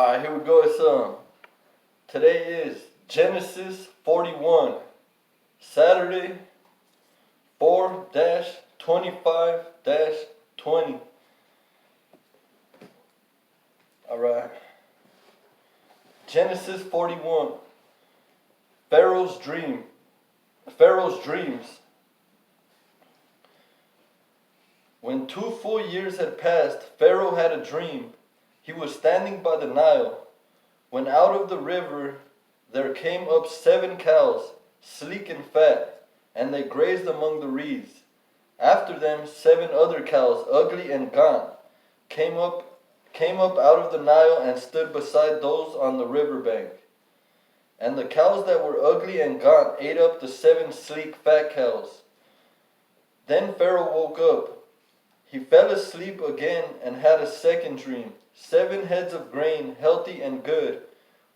Alright, here we go. Today is Genesis 41, Saturday 4-25-20. Alright. Genesis 41. Pharaoh's dream. Pharaoh's dreams. When 2 full years had passed, Pharaoh had a dream. He was standing by the Nile, when out of the river there came up 7 cows, sleek and fat, and they grazed among the reeds. After them 7 other cows, ugly and gaunt, came up out of the Nile and stood beside those on the river bank. And the cows that were ugly and gaunt ate up the 7 sleek fat cows. Then Pharaoh woke up. He fell asleep again and had a second dream. 7 heads of grain, healthy and good,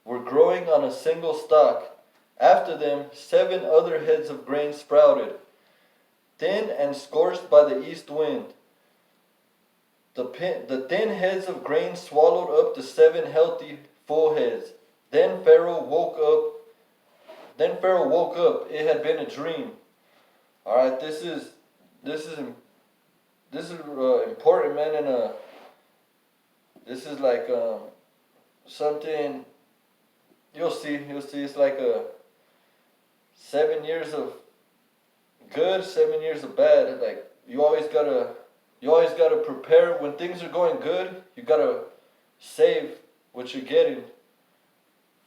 were growing on a single stalk. After them 7 other heads of grain sprouted, thin and scorched by the east wind. The thin heads of grain swallowed up the 7 healthy, full heads. Then Pharaoh woke up. It had been a dream. All right, this is important, man, and this is like something you'll see. It's like 7 years of good, 7 years of bad. Like you always gotta prepare when things are going good. You gotta save what you're getting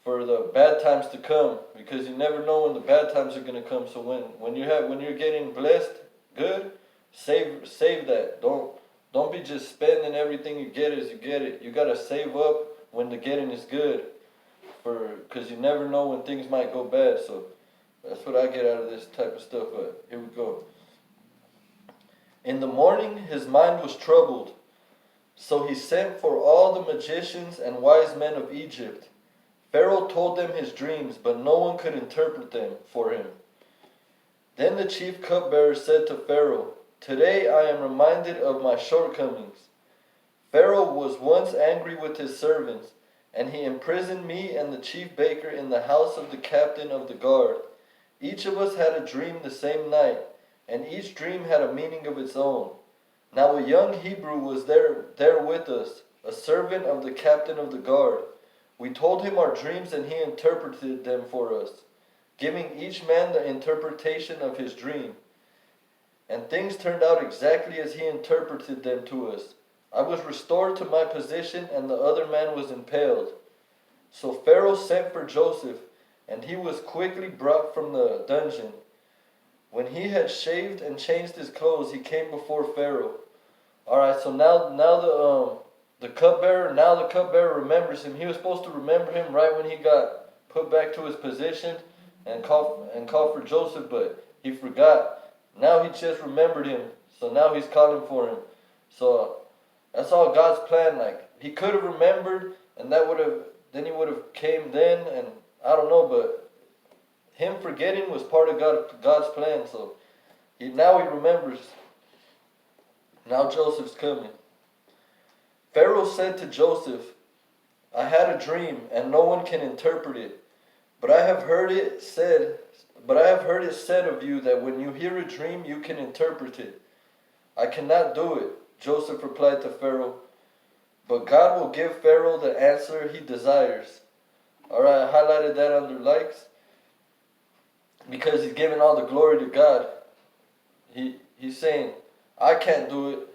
for the bad times to come, because you never know when the bad times are gonna come. So when you're getting blessed, good, save that. Don't be just spending everything you get as you get it. You gotta save up when the getting is good, because you never know when things might go bad. So that's what I get out of this type of stuff. But here we go. In the morning his mind was troubled, so he sent for all the magicians and wise men of Egypt. Pharaoh told them his dreams, but no one could interpret them for him. Then the chief cupbearer said to Pharaoh, "Today I am reminded of my shortcomings. Pharaoh was once angry with his servants, and he imprisoned me and the chief baker in the house of the captain of the guard. Each of us had a dream the same night, and each dream had a meaning of its own. Now a young Hebrew was there with us, a servant of the captain of the guard. We told him our dreams, and he interpreted them for us, giving each man the interpretation of his dream. And things turned out exactly as he interpreted them to us. I was restored to my position, and the other man was impaled." So Pharaoh sent for Joseph, and he was quickly brought from the dungeon. When he had shaved and changed his clothes, he came before Pharaoh. All right, so now the cupbearer remembers him. He was supposed to remember him right when he got put back to his position and call for Joseph, but he forgot. Now he just remembered him, so now he's calling for him. So that's all God's plan. Like he could have remembered, and he would have came then, and I don't know, but him forgetting was part of God's plan. So now he remembers. Now Joseph's coming. Pharaoh said to Joseph, "I had a dream, and no one can interpret it. But I have heard it said of you that when you hear a dream, you can interpret it." "I cannot do it," Joseph replied to Pharaoh. "But God will give Pharaoh the answer he desires." All right, I highlighted that under likes, because he's giving all the glory to God. He's saying, "I can't do it,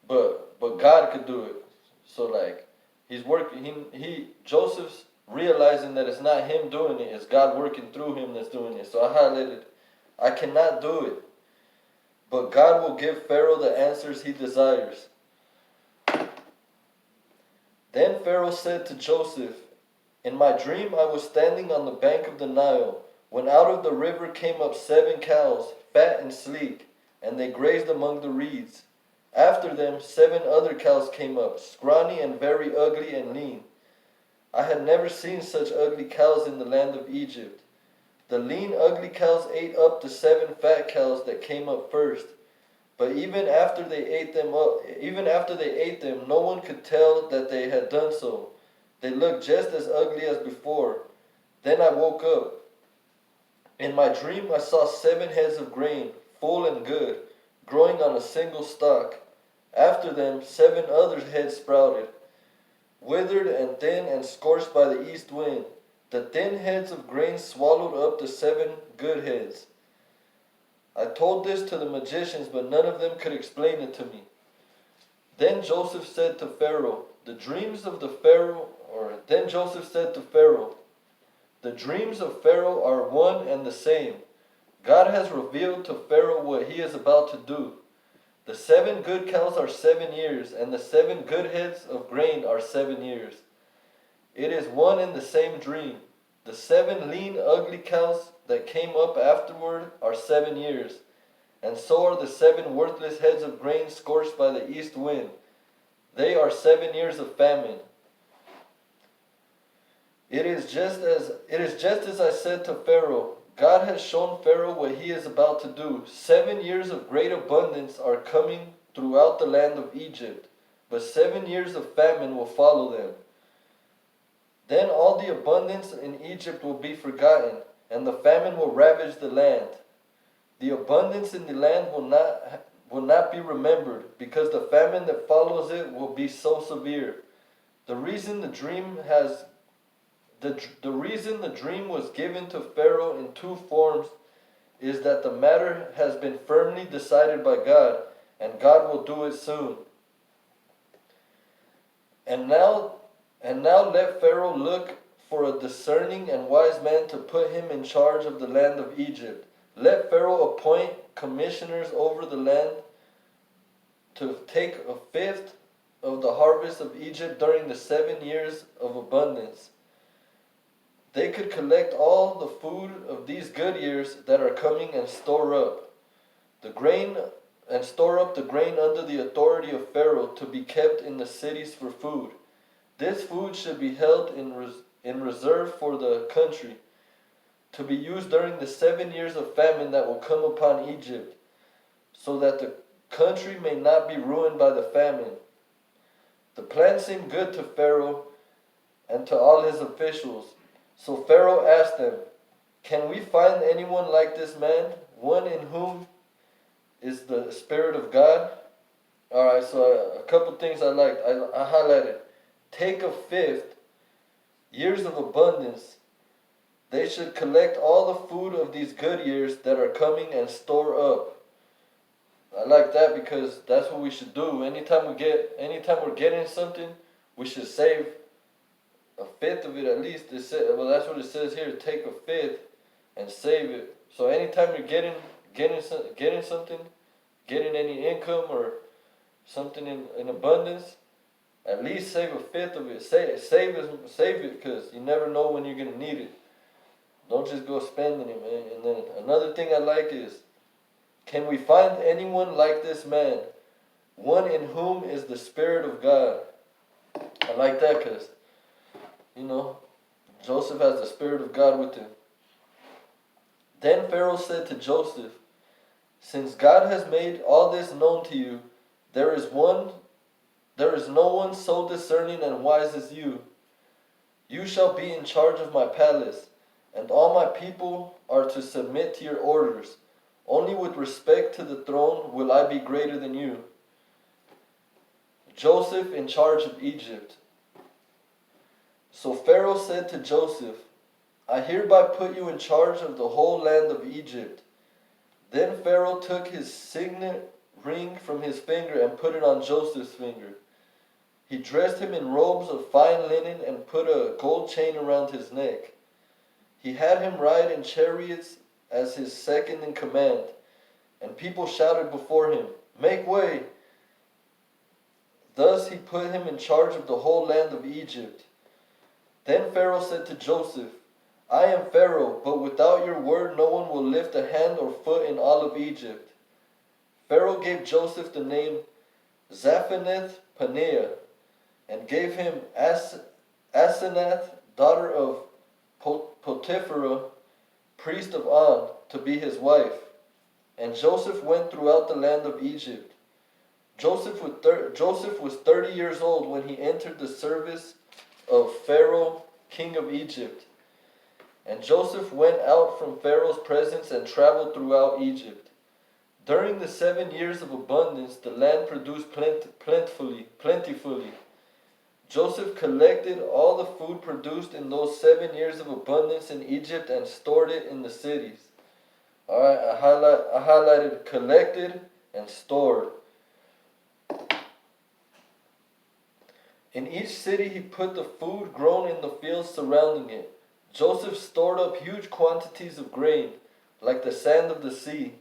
but God could do it." So like he's working. Joseph's realizing that it's not him doing it, it's God working through him that's doing it. So I highlighted, "I cannot do it, but God will give Pharaoh the answers he desires." Then Pharaoh said to Joseph, "In my dream I was standing on the bank of the Nile, when out of the river came up 7 cows, fat and sleek, and they grazed among the reeds. After them 7 other cows came up, scrawny and very ugly and lean. I had never seen such ugly cows in the land of Egypt. The lean, ugly cows ate up the 7 fat cows that came up first. But even after they ate them, no one could tell that they had done so, They looked just as ugly as before. Then I woke up. In my dream I saw 7 heads of grain, full and good, growing on a single stalk. After them 7 other heads sprouted, withered and thin and scorched by the east wind. The thin heads of grain swallowed up the 7 good heads. I told this to the magicians, but none of them could explain it to me. Then Joseph said to Pharaoh, Then Joseph said to Pharaoh, the dreams of Pharaoh are one and the same. God has revealed to Pharaoh what he is about to do. The 7 good cows are 7 years, and the 7 good heads of grain are 7 years. It is one and the same dream. The 7 lean, ugly cows that came up afterward are 7 years, and so are the 7 worthless heads of grain scorched by the east wind. They are 7 years of famine. It is just as I said to Pharaoh. God has shown Pharaoh what he is about to do. 7 years of great abundance are coming throughout the land of Egypt, but 7 years of famine will follow them. Then all the abundance in Egypt will be forgotten, and the famine will ravage the land. The abundance in the land will not be remembered, because the famine that follows it will be so severe. The reason the dream was given to Pharaoh in 2 forms is that the matter has been firmly decided by God, and God will do it soon. And now let Pharaoh look for a discerning and wise man to put him in charge of the land of Egypt. Let Pharaoh appoint commissioners over the land to take 1/5 of the harvest of Egypt during the 7 years of abundance. They could collect all the food of these good years that are coming and store up the grain under the authority of Pharaoh to be kept in the cities for food. This food should be held in reserve for the country, to be used during the 7 years of famine that will come upon Egypt, so that the country may not be ruined by the famine. The plan seemed good to Pharaoh and to all his officials. So Pharaoh asked them, can we find anyone like this man, one in whom is the Spirit of God? Alright, so a couple things I liked. I highlighted. Take 1/5 years of abundance. They should collect all the food of these good years that are coming and store up. I like that because that's what we should do. Anytime we're getting something, we should save 1/5 of it at least. Well, that's what it says here. Take 1/5 and save it. So anytime you're getting something, getting any income or something in abundance, at least save 1/5 of it. Save it, because you never know when you're gonna need it. Don't just go spending it, man. And then another thing I like is, can we find anyone like this man, one in whom is the Spirit of God? I like that because, Joseph has the Spirit of God with him. Then Pharaoh said to Joseph, since God has made all this known to you, there is no one so discerning and wise as you. You shall be in charge of my palace, and all my people are to submit to your orders. Only with respect to the throne will I be greater than you. Joseph in charge of Egypt. So Pharaoh said to Joseph, I hereby put you in charge of the whole land of Egypt. Then Pharaoh took his signet ring from his finger and put it on Joseph's finger. He dressed him in robes of fine linen and put a gold chain around his neck. He had him ride in chariots as his second in command, and people shouted before him, make way! Thus he put him in charge of the whole land of Egypt. Then Pharaoh said to Joseph, I am Pharaoh, but without your word no one will lift a hand or foot in all of Egypt. Pharaoh gave Joseph the name Zaphenath-Paneah, and gave him Asenath, daughter of Potiphera, priest of On, to be his wife. And Joseph went throughout the land of Egypt. Joseph was 30 years old when he entered the service of Pharaoh, king of Egypt. And Joseph went out from Pharaoh's presence and traveled throughout Egypt. During the 7 years of abundance, the land produced plentifully. Joseph collected all the food produced in those 7 years of abundance in Egypt and stored it in the cities. Alright, I highlighted collected and stored. In each city he put the food grown in the fields surrounding it. Joseph stored up huge quantities of grain, like the sand of the sea.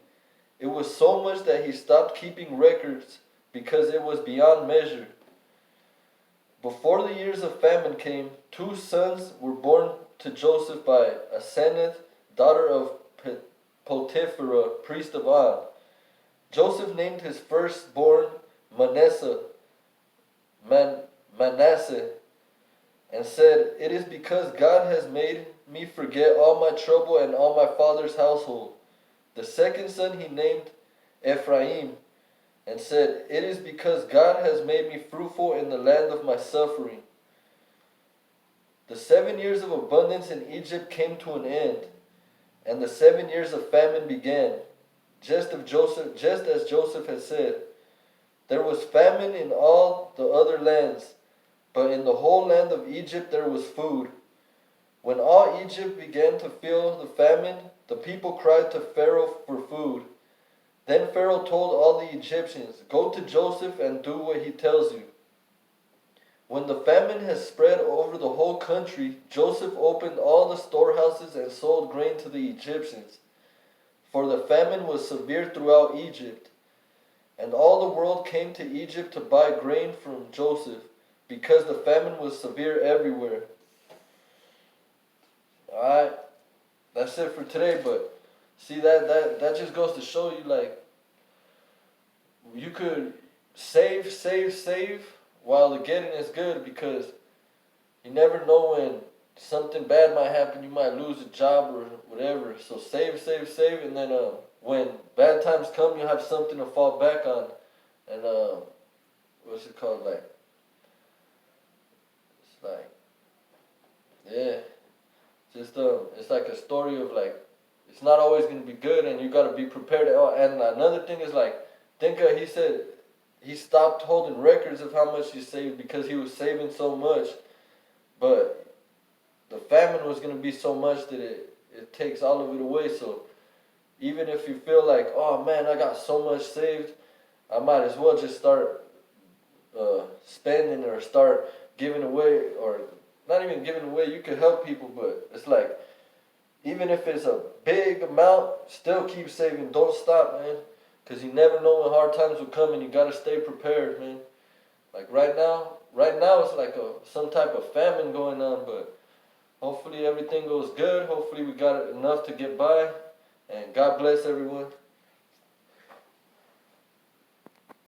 It was so much that he stopped keeping records because it was beyond measure. Before the years of famine came, 2 sons were born to Joseph by Asenath, daughter of Potiphera, priest of On. Joseph named his firstborn Manasseh, and said, "It is because God has made me forget all my trouble and all my father's household." The second son he named Ephraim, and said, "It is because God has made me fruitful in the land of my suffering." The 7 years of abundance in Egypt came to an end, and the 7 years of famine began, just as Joseph had said. There was famine in all the other lands, but in the whole land of Egypt there was food. When all Egypt began to feel the famine, the people cried to Pharaoh for food. Then Pharaoh told all the Egyptians, "Go to Joseph and do what he tells you." When the famine had spread over the whole country, Joseph opened all the storehouses and sold grain to the Egyptians. For the famine was severe throughout Egypt, and all the world came to Egypt to buy grain from Joseph, because the famine was severe everywhere. Alright, that's it for today, but see that just goes to show you, like, you could save while the getting is good, because you never know when something bad might happen. You might lose a job or whatever. So save, and then when bad times come, you have something to fall back on. And what's it called? It's like a story of, like, it's not always gonna be good, and you gotta be prepared. And another thing is, like, he said he stopped holding records of how much he saved because he was saving so much, but the famine was gonna be so much that it takes all of it away. So even if you feel like, oh man, I got so much saved, I might as well just start spending, or start giving away, or not even giving away. You could help people, but it's like, even if it's a big amount, still keep saving. Don't stop, man, because you never know when hard times will come, and you gotta stay prepared, man. Like right now it's like some type of famine going on, but hopefully everything goes good. Hopefully we got enough to get by, and God bless everyone.